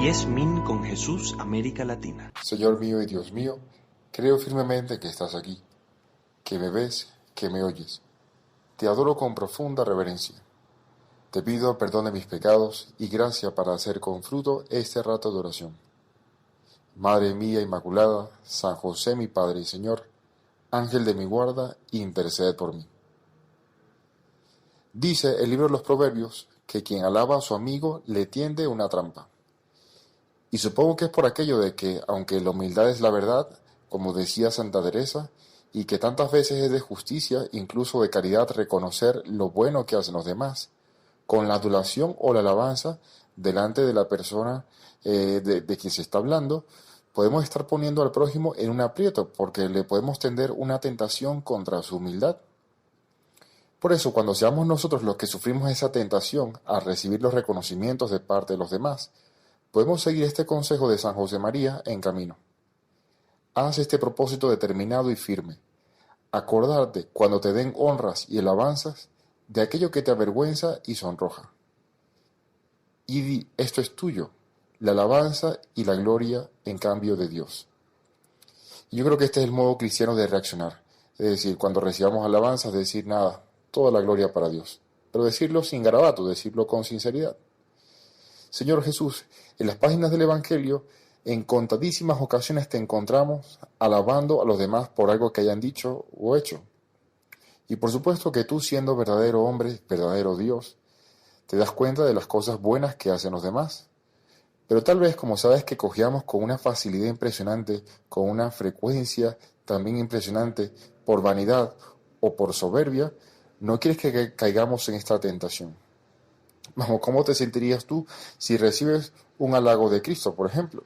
10 Min con Jesús, América Latina. Señor mío y Dios mío, creo firmemente que estás aquí, que me ves, que me oyes. Te adoro con profunda reverencia. Te pido perdón de mis pecados y gracia para hacer con fruto este rato de oración. Madre mía Inmaculada, San José mi Padre y Señor, Ángel de mi guarda, intercede por mí. Dice el libro de los Proverbios que quien alaba a su amigo le tiende una trampa. Y supongo que es por aquello de que, aunque la humildad es la verdad, como decía Santa Teresa, y que tantas veces es de justicia, incluso de caridad, reconocer lo bueno que hacen los demás, con la adulación o la alabanza delante de la persona de quien se está hablando, podemos estar poniendo al prójimo en un aprieto, porque le podemos tender una tentación contra su humildad. Por eso, cuando seamos nosotros los que sufrimos esa tentación a recibir los reconocimientos de parte de los demás, podemos seguir este consejo de San José María en camino. Haz este propósito determinado y firme. Acordarte, cuando te den honras y alabanzas, de aquello que te avergüenza y sonroja. Y di, esto es tuyo, la alabanza y la gloria en cambio de Dios. Y yo creo que este es el modo cristiano de reaccionar. Es decir, cuando recibamos alabanzas, decir nada, toda la gloria para Dios. Pero decirlo sin garabato, decirlo con sinceridad. Señor Jesús, en las páginas del Evangelio, en contadísimas ocasiones te encontramos alabando a los demás por algo que hayan dicho o hecho. Y por supuesto que tú, siendo verdadero hombre, verdadero Dios, te das cuenta de las cosas buenas que hacen los demás. Pero tal vez, como sabes que cojeamos con una facilidad impresionante, con una frecuencia también impresionante, por vanidad o por soberbia, no quieres que caigamos en esta tentación. Vamos, ¿cómo te sentirías tú si recibes un halago de Cristo, por ejemplo?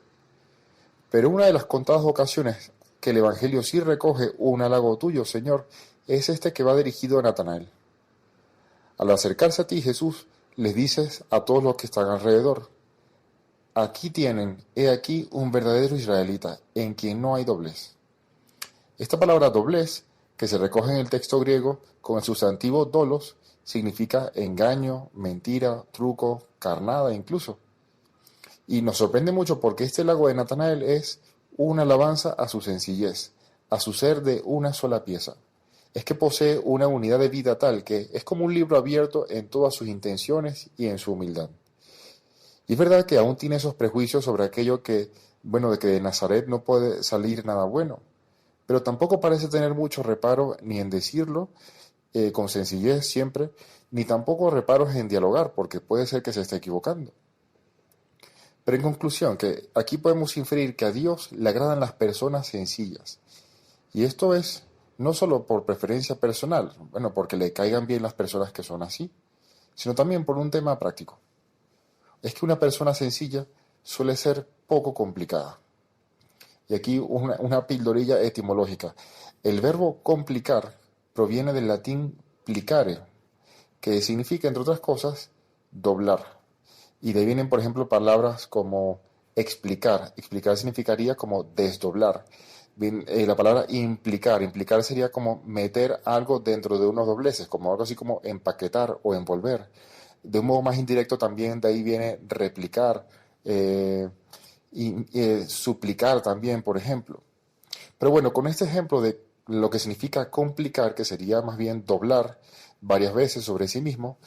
Pero una de las contadas ocasiones que el Evangelio sí recoge un halago tuyo, Señor, es este que va dirigido a Natanael. Al acercarse a ti, Jesús, les dices a todos los que están alrededor: aquí tienen, he aquí, un verdadero israelita, en quien no hay doblez. Esta palabra doblez, que se recoge en el texto griego con el sustantivo dolos, significa engaño, mentira, truco, carnada incluso. Y nos sorprende mucho porque este halago de Natanael es una alabanza a su sencillez, a su ser de una sola pieza. Es que posee una unidad de vida tal que es como un libro abierto en todas sus intenciones y en su humildad. Y es verdad que aún tiene esos prejuicios sobre aquello que, de que de Nazaret no puede salir nada bueno, pero tampoco parece tener mucho reparo ni en decirlo, con sencillez siempre, ni tampoco reparos en dialogar, porque puede ser que se esté equivocando. Pero en conclusión, que aquí podemos inferir que a Dios le agradan las personas sencillas. Y esto es no solo por preferencia personal, porque le caigan bien las personas que son así, sino también por un tema práctico. Es que una persona sencilla suele ser poco complicada. Y aquí una pildorilla etimológica. El verbo complicar proviene del latín plicare, que significa, entre otras cosas, doblar. Y de ahí vienen, por ejemplo, palabras como explicar. Explicar significaría como desdoblar. Bien, la palabra implicar. Implicar sería como meter algo dentro de unos dobleces, como algo así como empaquetar o envolver. De un modo más indirecto también de ahí viene replicar y suplicar también, por ejemplo. Pero bueno, con este ejemplo de lo que significa complicar, que sería más bien doblar varias veces sobre sí mismo,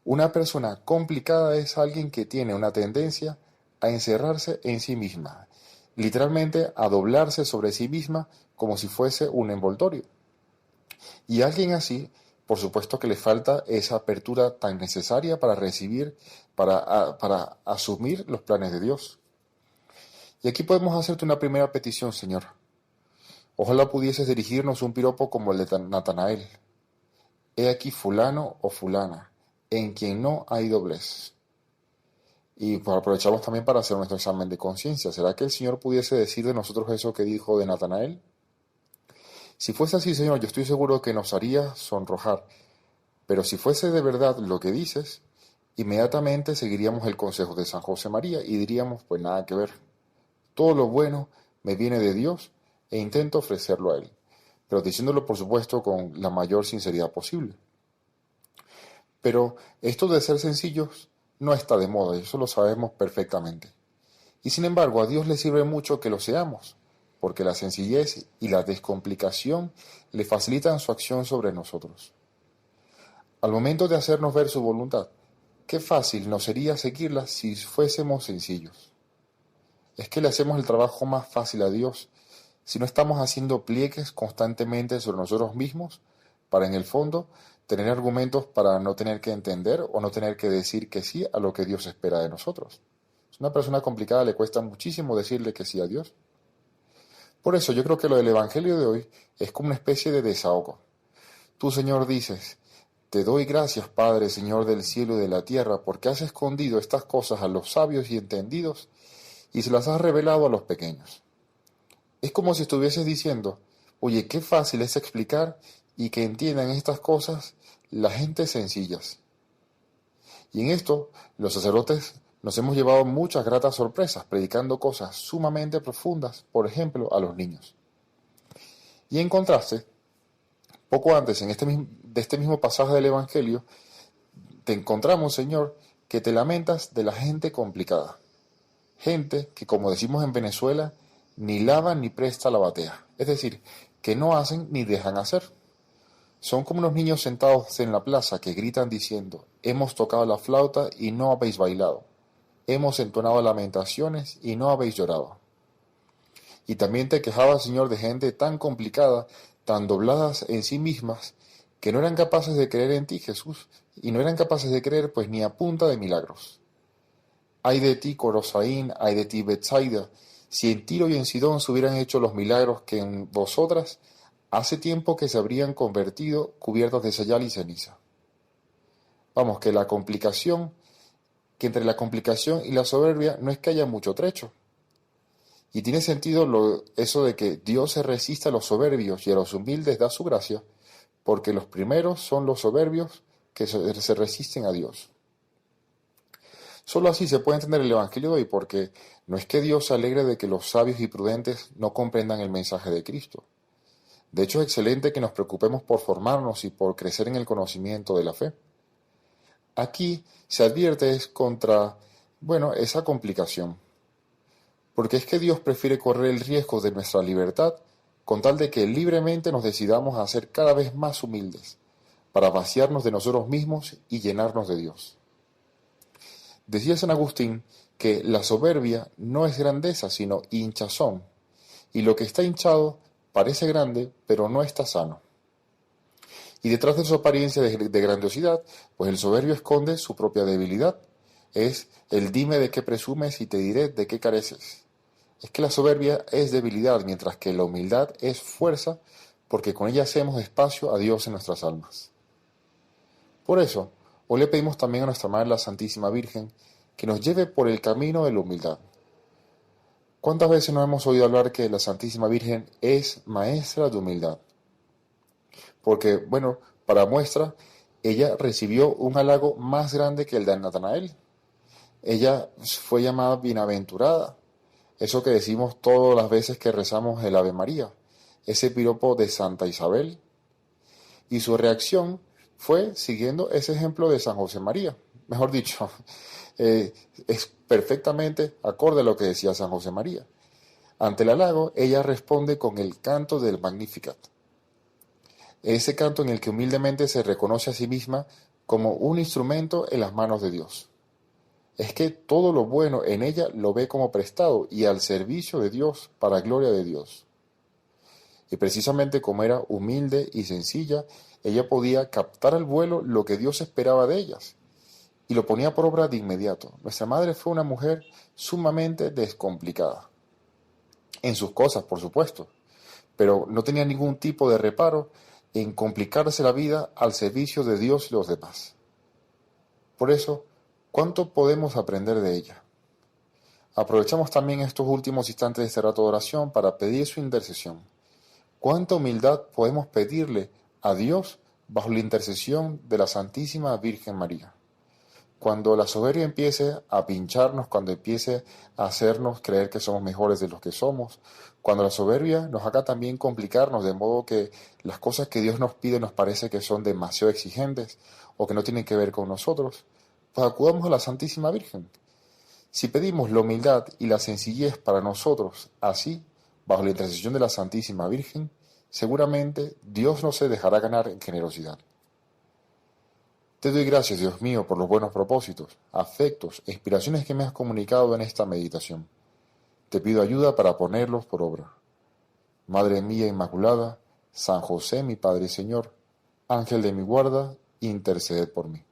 una persona complicada es alguien que tiene una tendencia a encerrarse en sí misma, literalmente a doblarse sobre sí misma como si fuese un envoltorio. Y a alguien así, por supuesto que le falta esa apertura tan necesaria para recibir, para asumir los planes de Dios. Y aquí podemos hacerte una primera petición, Señor. Ojalá pudieses dirigirnos un piropo como el de Natanael. He aquí fulano o fulana, en quien no hay doblez. Y pues aprovechamos también para hacer nuestro examen de conciencia. ¿Será que el Señor pudiese decir de nosotros eso que dijo de Natanael? Si fuese así, Señor, yo estoy seguro que nos haría sonrojar. Pero si fuese de verdad lo que dices, inmediatamente seguiríamos el consejo de San José María y diríamos, pues nada que ver. Todo lo bueno me viene de Dios e intento ofrecerlo a Él, pero diciéndolo, por supuesto, con la mayor sinceridad posible. Pero esto de ser sencillos no está de moda, y eso lo sabemos perfectamente. Y sin embargo, a Dios le sirve mucho que lo seamos, porque la sencillez y la descomplicación le facilitan su acción sobre nosotros. Al momento de hacernos ver su voluntad, qué fácil nos sería seguirla si fuésemos sencillos. Es que le hacemos el trabajo más fácil a Dios si no estamos haciendo pliegues constantemente sobre nosotros mismos para, en el fondo, tener argumentos para no tener que entender o no tener que decir que sí a lo que Dios espera de nosotros. A una persona complicada le cuesta muchísimo decirle que sí a Dios. Por eso yo creo que lo del Evangelio de hoy es como una especie de desahogo. Tú, Señor, dices: te doy gracias, Padre, Señor del cielo y de la tierra, porque has escondido estas cosas a los sabios y entendidos y se las has revelado a los pequeños. Es como si estuvieses diciendo: oye, qué fácil es explicar y que entiendan estas cosas las gentes sencillas. Y en esto, los sacerdotes nos hemos llevado muchas gratas sorpresas, predicando cosas sumamente profundas, por ejemplo, a los niños. Y en contraste, poco antes, de este mismo pasaje del Evangelio, te encontramos, Señor, que te lamentas de la gente complicada. Gente que, como decimos en Venezuela, ni lava ni presta la batea. Es decir, que no hacen ni dejan hacer. Son como unos niños sentados en la plaza que gritan diciendo: hemos tocado la flauta y no habéis bailado. Hemos entonado lamentaciones y no habéis llorado. Y también te quejabas, Señor, de gente tan complicada, tan dobladas en sí mismas, que no eran capaces de creer en ti, Jesús, y no eran capaces de creer pues ni a punta de milagros. Ay de ti, Corosaín, ay de ti, Betsaida, si en Tiro y en Sidón se hubieran hecho los milagros que en vosotras, hace tiempo que se habrían convertido cubiertas de sayal y ceniza. Vamos, que entre la complicación y la soberbia no es que haya mucho trecho. Y tiene sentido eso de que Dios se resiste a los soberbios y a los humildes da su gracia, porque los primeros son los soberbios que se resisten a Dios. Solo así se puede entender el Evangelio de hoy, porque no es que Dios se alegre de que los sabios y prudentes no comprendan el mensaje de Cristo. De hecho, es excelente que nos preocupemos por formarnos y por crecer en el conocimiento de la fe. Aquí se advierte contra esa complicación, porque es que Dios prefiere correr el riesgo de nuestra libertad con tal de que libremente nos decidamos a ser cada vez más humildes, para vaciarnos de nosotros mismos y llenarnos de Dios. Decía San Agustín que la soberbia no es grandeza, sino hinchazón, y lo que está hinchado parece grande, pero no está sano. Y detrás de su apariencia de grandiosidad, pues el soberbio esconde su propia debilidad. Es el dime de qué presumes y te diré de qué careces. Es que la soberbia es debilidad, mientras que la humildad es fuerza, porque con ella hacemos espacio a Dios en nuestras almas. Por eso, hoy le pedimos también a nuestra Madre la Santísima Virgen que nos lleve por el camino de la humildad. ¿Cuántas veces nos hemos oído hablar que la Santísima Virgen es maestra de humildad? Porque, para muestra, ella recibió un halago más grande que el de Natanael. Ella fue llamada bienaventurada. Eso que decimos todas las veces que rezamos el Ave María, ese piropo de Santa Isabel. Y su reacción fue siguiendo ese ejemplo de San José María. Mejor dicho, es perfectamente acorde a lo que decía San José María. Ante el halago, ella responde con el canto del Magnificat. Ese canto en el que humildemente se reconoce a sí misma como un instrumento en las manos de Dios. Es que todo lo bueno en ella lo ve como prestado y al servicio de Dios para gloria de Dios. Y precisamente como era humilde y sencilla, ella podía captar al vuelo lo que Dios esperaba de ellas y lo ponía por obra de inmediato. Nuestra madre fue una mujer sumamente descomplicada. En sus cosas, por supuesto, pero no tenía ningún tipo de reparo en complicarse la vida al servicio de Dios y los demás. Por eso, ¿cuánto podemos aprender de ella? Aprovechamos también estos últimos instantes de este rato de oración para pedir su intercesión. ¿Cuánta humildad podemos pedirle a Dios bajo la intercesión de la Santísima Virgen María? Cuando la soberbia empiece a pincharnos, cuando empiece a hacernos creer que somos mejores de los que somos, cuando la soberbia nos haga también complicarnos, de modo que las cosas que Dios nos pide nos parece que son demasiado exigentes o que no tienen que ver con nosotros, pues acudamos a la Santísima Virgen. Si pedimos la humildad y la sencillez para nosotros, así, bajo la intercesión de la Santísima Virgen, seguramente Dios no se dejará ganar en generosidad. Te doy gracias, Dios mío, por los buenos propósitos, afectos e inspiraciones que me has comunicado en esta meditación. Te pido ayuda para ponerlos por obra. Madre mía Inmaculada, San José, mi Padre y Señor, Ángel de mi guarda, interceded por mí.